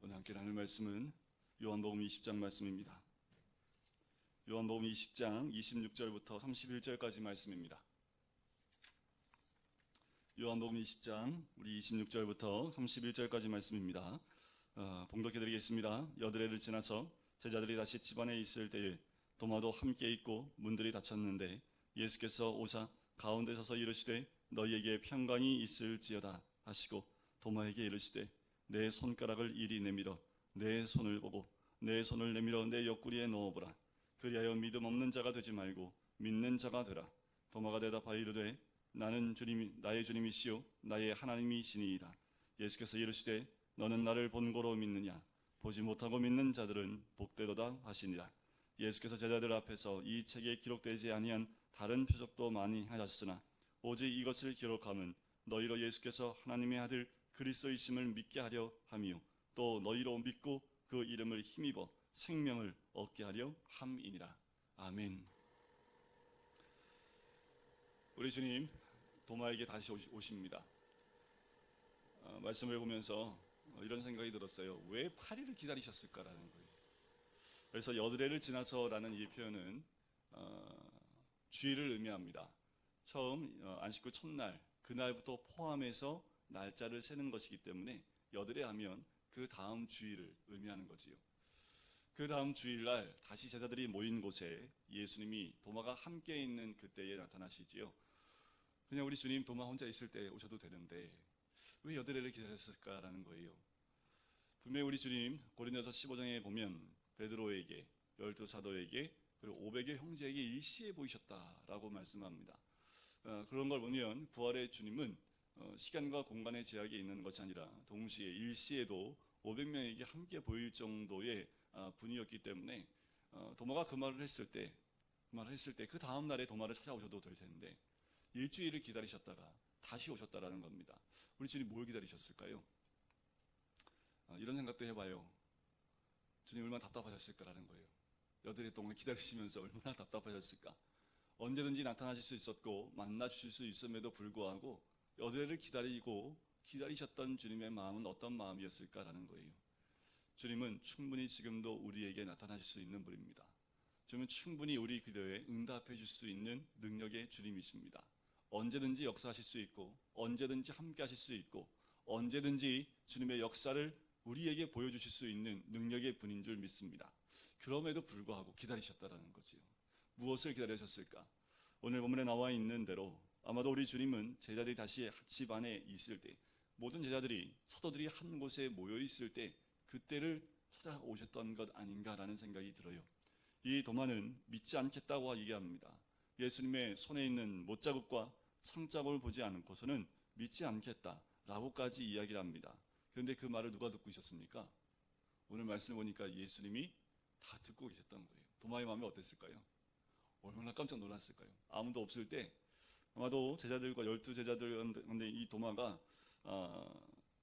오늘 함께 나눌 말씀은 요한복음 20장 말씀입니다. 요한복음 20장 26절부터 31절까지 말씀입니다. 요한복음 20장 우리 26절부터 31절까지 말씀입니다. 봉독해드리겠습니다. 여드레를 지나서 제자들이 다시 집안에 있을 때에 도마도 함께 있고 문들이 닫혔는데 예수께서 오사 가운데 서서 이르시되 너희에게 평강이 있을지어다 하시고 도마에게 이르시되 내 손가락을 이리 내밀어 내 손을 보고 내 손을 내밀어 내 옆구리에 넣어보라. 그리하여 믿음 없는 자가 되지 말고 믿는 자가 되라. 도마가 대답하여 이르되 나는 나의 주님이시요 나의 하나님이시니이다. 예수께서 이르시되 너는 나를 본고로 믿느냐? 보지 못하고 믿는 자들은 복되도다 하시니라. 예수께서 제자들 앞에서 이 책에 기록되지 아니한 다른 표적도 많이 하셨으나 오직 이것을 기록함은 너희로 예수께서 하나님의 아들 그리스도이심을 믿게 하려 함이요 또 너희로 믿고 그 이름을 힘입어 생명을 얻게 하려 함이니라. 아멘. 우리 주님 도마에게 다시 오십니다. 말씀을 보면서 이런 생각이 들었어요. 왜 8일을 기다리셨을까라는 거예요. 그래서 여드레를 지나서라는 이 표현은 주일을 의미합니다. 처음 안식구 첫날 그날부터 포함해서 날짜를 세는 것이기 때문에 여드레 하면 그 다음 주일을 의미하는 거지요. 그 다음 주일날 다시 제자들이 모인 곳에 예수님이 도마가 함께 있는 그때에 나타나시지요. 그냥 우리 주님 도마 혼자 있을 때 오셔도 되는데 왜 여드레를 기다렸을까라는 거예요. 분명히 우리 주님 고린도서 15장에 보면 베드로에게 12 사도에게 그리고 500의 형제에게 일시에 보이셨다라고 말씀합니다. 그런 걸 보면 부활의 주님은 시간과 공간의 제약이 있는 것이 아니라 동시에 일시에도 500명에게 함께 보일 정도의 분이었기 때문에 도마가 그 말을 했을 때 그 다음 날에 도마를 찾아오셔도 될 텐데 일주일을 기다리셨다가 다시 오셨다라는 겁니다. 우리 주님 뭘 기다리셨을까요? 이런 생각도 해봐요. 주님 얼마나 답답하셨을까라는 거예요. 여드레 동안 기다리시면서 얼마나 답답하셨을까. 언제든지 나타나실 수 있었고 만나 주실 수 있음에도 불구하고 여드레를 기다리셨던 주님의 마음은 어떤 마음이었을까라는 거예요. 주님은 충분히 지금도 우리에게 나타나실 수 있는 분입니다. 주님은 충분히 우리 기도에 응답해 줄 수 있는 능력의 주님이십니다. 언제든지 역사하실 수 있고 언제든지 함께 하실 수 있고 언제든지 주님의 역사를 우리에게 보여주실 수 있는 능력의 분인 줄 믿습니다. 그럼에도 불구하고 기다리셨다라는 거지요. 무엇을 기다리셨을까? 오늘 본문에 나와 있는 대로 아마도 우리 주님은 제자들이 다시 집 안에 있을 때 모든 제자들이 사도들이 한 곳에 모여 있을 때 그때를 찾아오셨던 것 아닌가라는 생각이 들어요. 이 도마는 믿지 않겠다고 얘기합니다. 예수님의 손에 있는 못자국과 창자국을 보지 않고서는 믿지 않겠다라고까지 이야기를 합니다. 그런데 그 말을 누가 듣고 있었습니까? 오늘 말씀을 보니까 예수님이 다 듣고 계셨던 거예요. 도마의 마음이 어땠을까요? 얼마나 깜짝 놀랐을까요? 아무도 없을 때 아마도 제자들과 12제자들 근데 이 도마가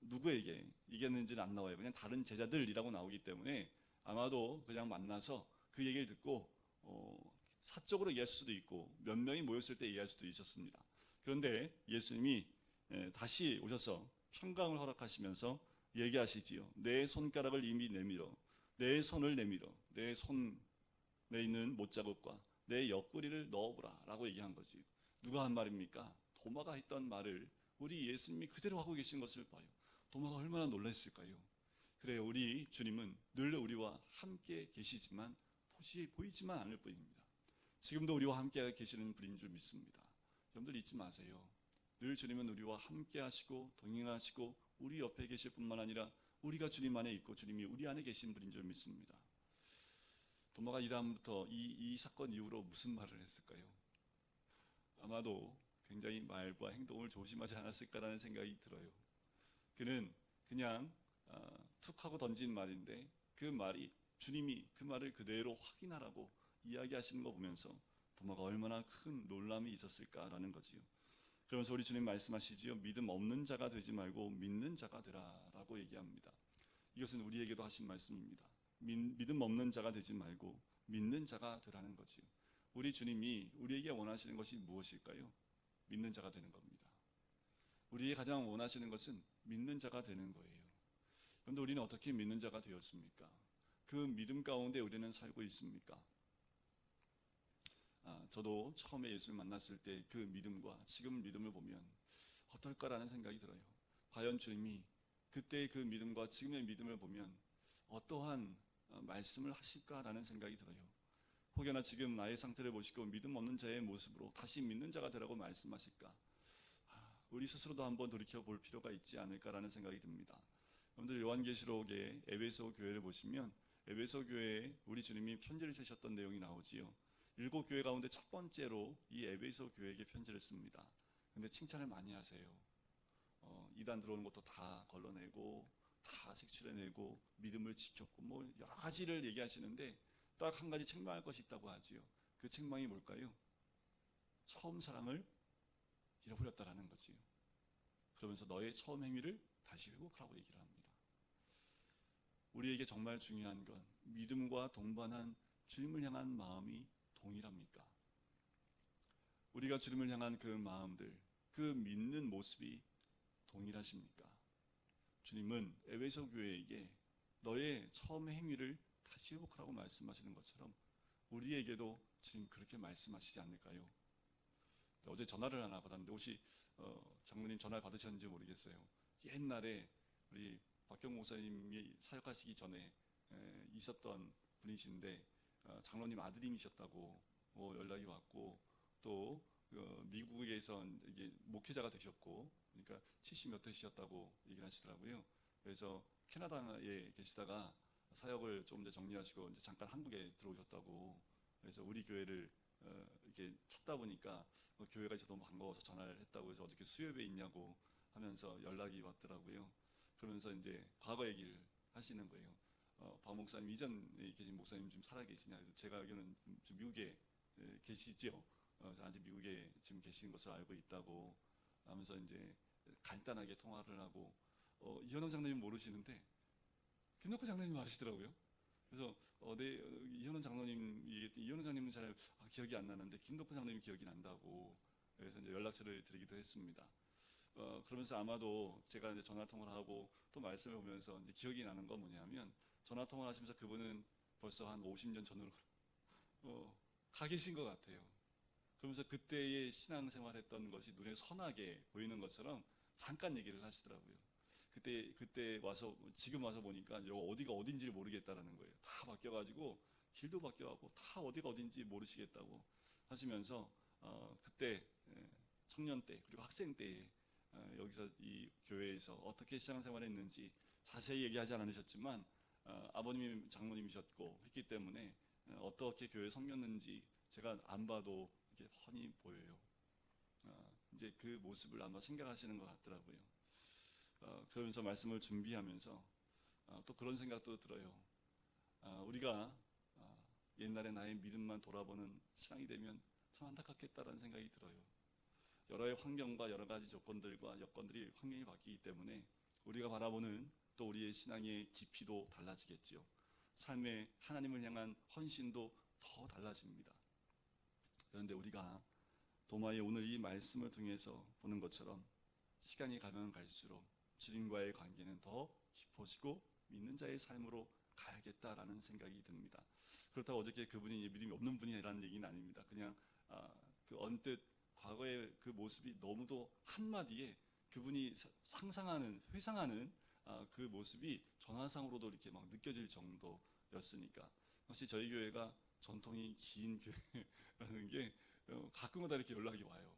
누구에게 이겼는지는 안 나와요. 그냥 다른 제자들이라고 나오기 때문에 아마도 그냥 만나서 그 얘기를 듣고 사적으로 이해할 수도 있고 몇 명이 모였을 때 이해할 수도 있었습니다. 그런데 예수님이 다시 오셔서 평강을 허락하시면서 얘기하시지요. 내 손가락을 이미 내밀어 내 손을 내밀어 내 손에 있는 못자국과 내 옆구리를 넣어보라 라고 얘기한 거지. 누가 한 말입니까? 도마가 했던 말을 우리 예수님이 그대로 하고 계신 것을 봐요. 도마가 얼마나 놀랐을까요? 그래요. 우리 주님은 늘 우리와 함께 계시지만 보이지만 않을 뿐입니다. 지금도 우리와 함께 계시는 분인 줄 믿습니다. 여러분들 잊지 마세요. 늘 주님은 우리와 함께 하시고 동행하시고 우리 옆에 계실 뿐만 아니라 우리가 주님 안에 있고 주님이 우리 안에 계신 분인 줄 믿습니다. 도마가 이 다음부터 이 사건 이후로 무슨 말을 했을까요? 아마도 굉장히 말과 행동을 조심하지 않았을까라는 생각이 들어요. 그는 그냥 툭 하고 던진 말인데 그 말이 주님이 그 말을 그대로 확인하라고 이야기하시는 거 보면서 도마가 얼마나 큰 놀람이 있었을까라는 거지요. 그러면서 우리 주님 말씀하시지요. 믿음 없는 자가 되지 말고 믿는 자가 되라라고 얘기합니다. 이것은 우리에게도 하신 말씀입니다. 믿음 없는 자가 되지 말고 믿는 자가 되라는 거지요. 우리 주님이 우리에게 원하시는 것이 무엇일까요? 믿는 자가 되는 겁니다. 우리에게 가장 원하시는 것은 믿는 자가 되는 거예요. 그런데 우리는 어떻게 믿는 자가 되었습니까? 그 믿음 가운데 우리는 살고 있습니까? 저도 처음에 예수를 만났을 때 그 믿음과 지금 믿음을 보면 어떨까라는 생각이 들어요. 과연 주님이 그때의 그 믿음과 지금의 믿음을 보면 어떠한 말씀을 하실까라는 생각이 들어요. 혹여나 지금 나의 상태를 보시고 믿음 없는 자의 모습으로 다시 믿는 자가 되라고 말씀하실까? 우리 스스로도 한번 돌이켜 볼 필요가 있지 않을까라는 생각이 듭니다. 여러분들 요한계시록의 에베소 교회를 보시면 에베소 교회에 우리 주님이 편지를 쓰셨던 내용이 나오지요. 7교회 가운데 첫 번째로 이 에베소 교회에게 편지를 씁니다. 근데 칭찬을 많이 하세요. 이단 들어오는 것도 다 걸러내고 다 색출해내고 믿음을 지켰고 뭐 여러 가지를 얘기하시는데 딱 한 가지 책망할 것이 있다고 하지요. 그 책망이 뭘까요? 처음 사랑을 잃어버렸다라는 거지요. 그러면서 너의 처음 행위를 다시 회복하라고 얘기를 합니다. 우리에게 정말 중요한 건 믿음과 동반한 주님을 향한 마음이 동일합니까? 우리가 주님을 향한 그 마음들, 그 믿는 모습이 동일하십니까? 주님은 에베소 교회에게 너의 처음 행위를 다시 회복하라고 말씀하시는 것처럼 우리에게도 주님 그렇게 말씀하시지 않을까요? 어제 전화를 하나 받았는데 혹시 장로님 전화를 받으셨는지 모르겠어요. 옛날에 우리 박경 목사님이 사역하시기 전에 있었던 분이신데 장로님 아드님이셨다고 연락이 왔고 또 미국에서 이게 목회자가 되셨고 그러니까 70몇 회시였다고 얘기를 하시더라고요. 그래서 캐나다에 계시다가 사역을 좀 이제 정리하시고 이제 잠깐 한국에 들어오셨다고. 그래서 우리 교회를 이렇게 찾다 보니까 교회가 이제 너무 반가워서 전화를 했다고 해서 어떻게 수협에 있냐고 하면서 연락이 왔더라고요. 그러면서 이제 과거 얘기를 하시는 거예요. 박 목사님 이전에 계신 목사님 지금 살아 계시냐? 제가 알기로는 지금 미국에 계시죠. 아직 미국에 지금 계시는 것을 알고 있다고 하면서 이제 간단하게 통화를 하고 이현영 장로님 모르시는데 김덕호 장로님 아시더라고요. 그래서 이현원 장로님 얘기했더니 이현원 장님은 잘 기억이 안 나는데 김덕호 장로님 기억이 난다고. 그래서 이제 연락처를 드리기도 했습니다. 그러면서 아마도 제가 이제 전화 통화를 하고 또 말씀을 보면서 이제 기억이 나는 건 뭐냐면 전화 통화를 하시면서 그분은 벌써 한 50년 전으로 가 계신 것 같아요. 그러면서 그때의 신앙생활했던 것이 눈에 선하게 보이는 것처럼 잠깐 얘기를 하시더라고요. 그때 와서 지금 와서 보니까 어디가 어딘지를 모르겠다라는 거예요. 다 바뀌어가지고 길도 바뀌어가고 다 어디가 어딘지 모르시겠다고 하시면서 그때 청년 때 그리고 학생 때에 여기서 이 교회에서 어떻게 신앙생활했는지 자세히 얘기하지 않으셨지만 아버님이 장로님이셨고 했기 때문에 어떻게 교회에 섬겼는지 제가 안 봐도 이렇게 훤히 보여요. 이제 그 모습을 아마 생각하시는 것 같더라고요. 그러면서 말씀을 준비하면서 또 그런 생각도 들어요. 우리가 옛날에 나의 믿음만 돌아보는 신앙이 되면 참 안타깝겠다라는 생각이 들어요. 여러 환경과 여러 가지 조건들과 여건들이 환경이 바뀌기 때문에 우리가 바라보는 또 우리의 신앙의 깊이도 달라지겠지요. 삶의 하나님을 향한 헌신도 더 달라집니다. 그런데 우리가 도마의 오늘 이 말씀을 통해서 보는 것처럼 시간이 가면 갈수록 주님과의 관계는 더 깊어지고 믿는 자의 삶으로 가야겠다라는 생각이 듭니다. 그렇다고 어저께 그분이 믿음이 없는 분이라는 얘기는 아닙니다. 그냥 그 언뜻 과거의 그 모습이 너무도 한마디에 그분이 회상하는 그 모습이 전화상으로도 이렇게 막 느껴질 정도였으니까. 사실 저희 교회가 전통이 긴 교회라는 게 가끔마다 이렇게 연락이 와요.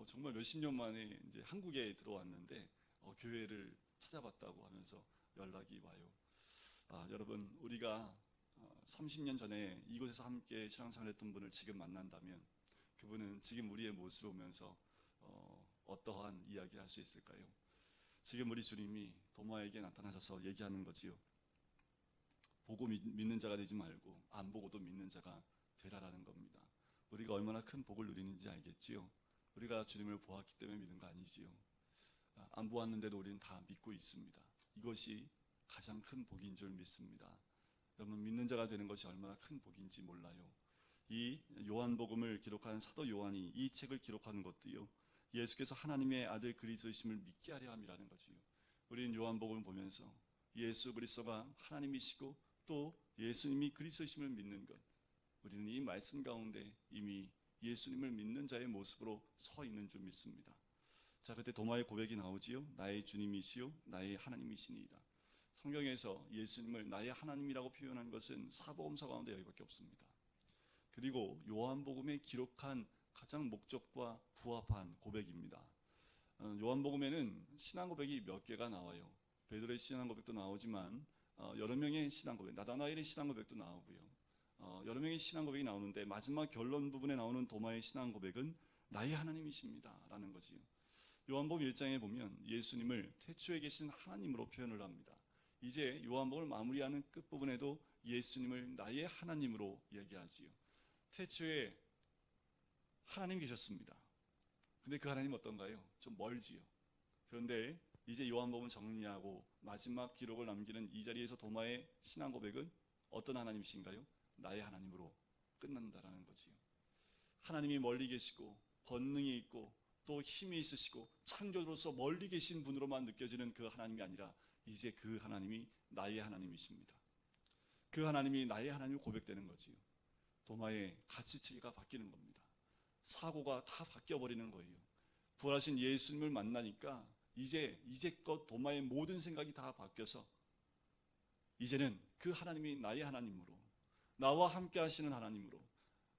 정말 몇십 년 만에 이제 한국에 들어왔는데 교회를 찾아봤다고 하면서 연락이 와요. 여러분 우리가 30년 전에 이곳에서 함께 신앙생활했던 분을 지금 만난다면 그분은 지금 우리의 모습을 보면서 어떠한 이야기를 할 수 있을까요? 지금 우리 주님이 도마에게 나타나셔서 얘기하는 거지요. 보고 믿는 자가 되지 말고 안 보고도 믿는 자가 되라라는 겁니다. 우리가 얼마나 큰 복을 누리는지 알겠지요? 우리가 주님을 보았기 때문에 믿는 거 아니지요. 안 보았는데도 우리는 다 믿고 있습니다. 이것이 가장 큰 복인 줄 믿습니다. 여러분 믿는 자가 되는 것이 얼마나 큰 복인지 몰라요. 이 요한복음을 기록한 사도 요한이 이 책을 기록하는 것도요. 예수께서 하나님의 아들 그리스도이심을 믿게 하려 함이라는 거지요. 우리는 요한복음을 보면서 예수 그리스도가 하나님이시고 또 예수님이 그리스도이심을 믿는 것, 우리는 이 말씀 가운데 이미 예수님을 믿는 자의 모습으로 서 있는 줄 믿습니다. 자, 그때 도마의 고백이 나오지요. 나의 주님이시요 나의 하나님이시니이다. 성경에서 예수님을 나의 하나님이라고 표현한 것은 사복음서 가운데 여기밖에 없습니다. 그리고 요한복음에 기록한 가장 목적과 부합한 고백입니다. 요한복음에는 신앙 고백이 몇 개가 나와요. 베드로의 신앙 고백도 나오지만 여러 명의 신앙 고백, 나다나엘의 신앙 고백도 나오고요. 여러 명의 신앙 고백이 나오는데 마지막 결론 부분에 나오는 도마의 신앙 고백은 나의 하나님이십니다 라는 거지요. 요한복음 1장에 보면 예수님을 태초에 계신 하나님으로 표현을 합니다. 이제 요한복음을 마무리하는 끝부분에도 예수님을 나의 하나님으로 얘기하지요. 태초에 하나님 계셨습니다. 근데 그 하나님 어떤가요? 좀 멀지요. 그런데 이제 요한복음 정리하고 마지막 기록을 남기는 이 자리에서 도마의 신앙 고백은 어떤 하나님이신가요? 나의 하나님으로 끝난다라는 거지요. 하나님이 멀리 계시고 권능이 있고 또 힘이 있으시고 창조주로서 멀리 계신 분으로만 느껴지는 그 하나님이 아니라 이제 그 하나님이 나의 하나님이십니다. 그 하나님이 나의 하나님으로 고백되는 거지요. 도마의 가치체계가 바뀌는 겁니다. 사고가 다 바뀌어버리는 거예요. 부활하신 예수님을 만나니까 이제껏 도마의 모든 생각이 다 바뀌어서 이제는 그 하나님이 나의 하나님으로, 나와 함께 하시는 하나님으로,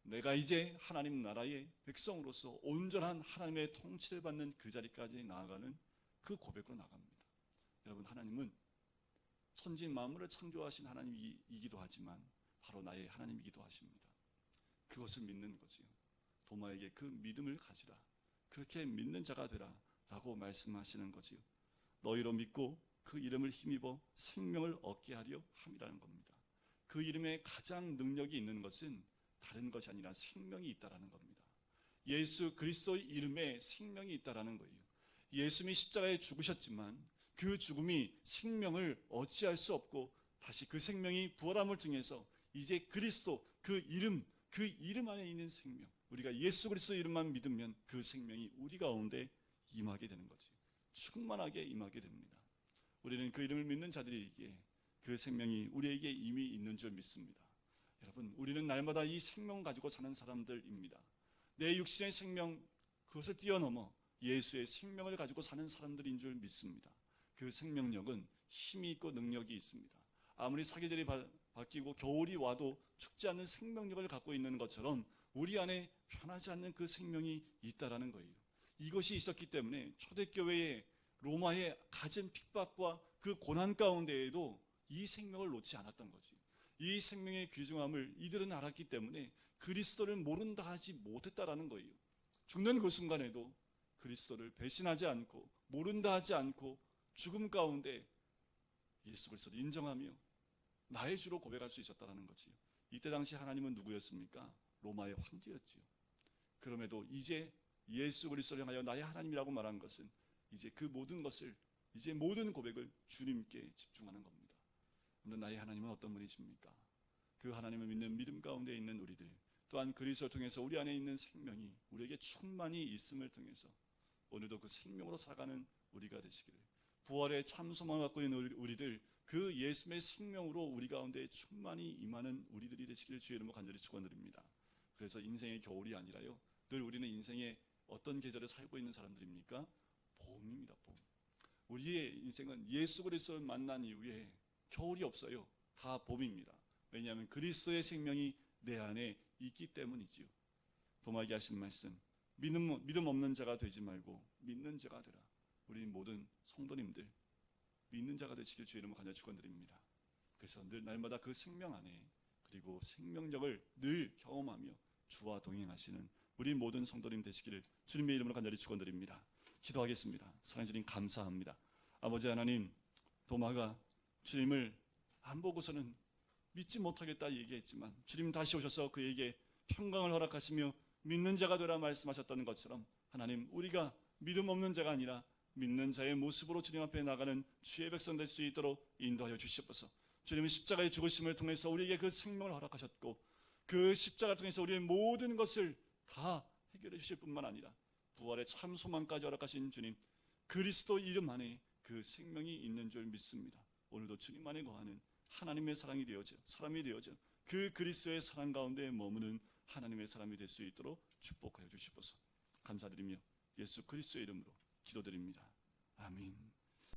내가 이제 하나님 나라의 백성으로서 온전한 하나님의 통치를 받는 그 자리까지 나아가는 그 고백으로 나갑니다. 여러분, 하나님은 천지 만물을 창조하신 하나님이기도 하지만 바로 나의 하나님이기도 하십니다. 그것을 믿는 거지요. 도마에게 그 믿음을 가지라, 그렇게 믿는 자가 되라 라고 말씀하시는 거지요. 너희로 믿고 그 이름을 힘입어 생명을 얻게 하려 함이라는 겁니다. 그 이름에 가장 능력이 있는 것은 다른 것이 아니라 생명이 있다라는 겁니다. 예수 그리스도의 이름에 생명이 있다라는 거예요. 예수님이 십자가에 죽으셨지만 그 죽음이 생명을 어찌할 수 없고 다시 그 생명이 부활함을 통해서 이제 그리스도 그 이름 안에 있는 생명, 우리가 예수 그리스도 이름만 믿으면 그 생명이 우리 가운데 임하게 되는 거지. 충만하게 임하게 됩니다. 우리는 그 이름을 믿는 자들에게 그 생명이 우리에게 이미 있는 줄 믿습니다. 여러분, 우리는 날마다 이 생명 가지고 사는 사람들입니다. 내 육신의 생명, 그것을 뛰어넘어 예수의 생명을 가지고 사는 사람들인 줄 믿습니다. 그 생명력은 힘이 있고 능력이 있습니다. 아무리 사계절이 바뀌고 겨울이 와도 죽지 않는 생명력을 갖고 있는 것처럼 우리 안에 변하지 않는 그 생명이 있다라는 거예요. 이것이 있었기 때문에 초대교회의 로마의 가진 핍박과 그 고난 가운데에도 이 생명을 놓지 않았던 거지. 이 생명의 귀중함을 이들은 알았기 때문에 그리스도를 모른다 하지 못했다라는 거예요. 죽는 그 순간에도 그리스도를 배신하지 않고 모른다 하지 않고 죽음 가운데 예수 그리스도를 인정하며 나의 주로 고백할 수 있었다라는 거지요. 이때 당시 하나님은 누구였습니까? 로마의 황제였지요. 그럼에도 이제 예수 그리스도를 향하여 나의 하나님이라고 말한 것은 이제 그 모든 것을, 이제 모든 고백을 주님께 집중하는 겁니다. 그런데 나의 하나님은 어떤 분이십니까? 그 하나님을 믿는 믿음 가운데 있는 우리들, 또한 그리스도를 통해서 우리 안에 있는 생명이 우리에게 충만히 있음을 통해서 오늘도 그 생명으로 살아가는 우리가 되시기를, 부활의 참 소망을 갖고 있는 우리들, 그 예수의 생명으로 우리 가운데 충만히 임하는 우리들이 되시기를 주의 이름으로 간절히 축원드립니다. 그래서 인생의 겨울이 아니라요, 늘 우리는 인생의 어떤 계절에 살고 있는 사람들입니까? 봄입니다. 봄. 우리의 인생은 예수 그리스도를 만난 이후에 겨울이 없어요. 다 봄입니다. 왜냐하면 그리스도의 생명이 내 안에 있기 때문이지요. 도마에게 하신 말씀, 믿음 없는 자가 되지 말고 믿는 자가 되라. 우리 모든 성도님들 믿는 자가 되시길 주의 이름으로 간절히 축원드립니다. 그래서 늘 날마다 그 생명 안에, 그리고 생명력을 늘 경험하며 주와 동행하시는 우리 모든 성도님 되시기를 주님의 이름으로 간절히 축원드립니다. 기도하겠습니다. 사랑해 주님 감사합니다. 아버지 하나님, 도마가 주님을 안 보고서는 믿지 못하겠다 얘기했지만 주님 다시 오셔서 그에게 평강을 허락하시며 믿는 자가 되라 말씀하셨던 것처럼 하나님, 우리가 믿음 없는 자가 아니라 믿는 자의 모습으로 주님 앞에 나가는 주의 백성 될 수 있도록 인도하여 주시옵소서. 주님은 십자가의 죽으심을 통해서 우리에게 그 생명을 허락하셨고 그 십자가를 통해서 우리의 모든 것을 다 해결해 주실 뿐만 아니라 부활의 참 소망까지 허락하신 주님, 그리스도 이름 안에 그 생명이 있는 줄 믿습니다. 오늘도 주님 안에 거하는 하나님의 사랑이 되어져 사람이 되어져 그 그리스도의 사랑 가운데 머무는 하나님의 사람이 될 수 있도록 축복하여 주시옵소서. 감사드리며 예수 그리스도의 이름으로 기도드립니다. 아멘.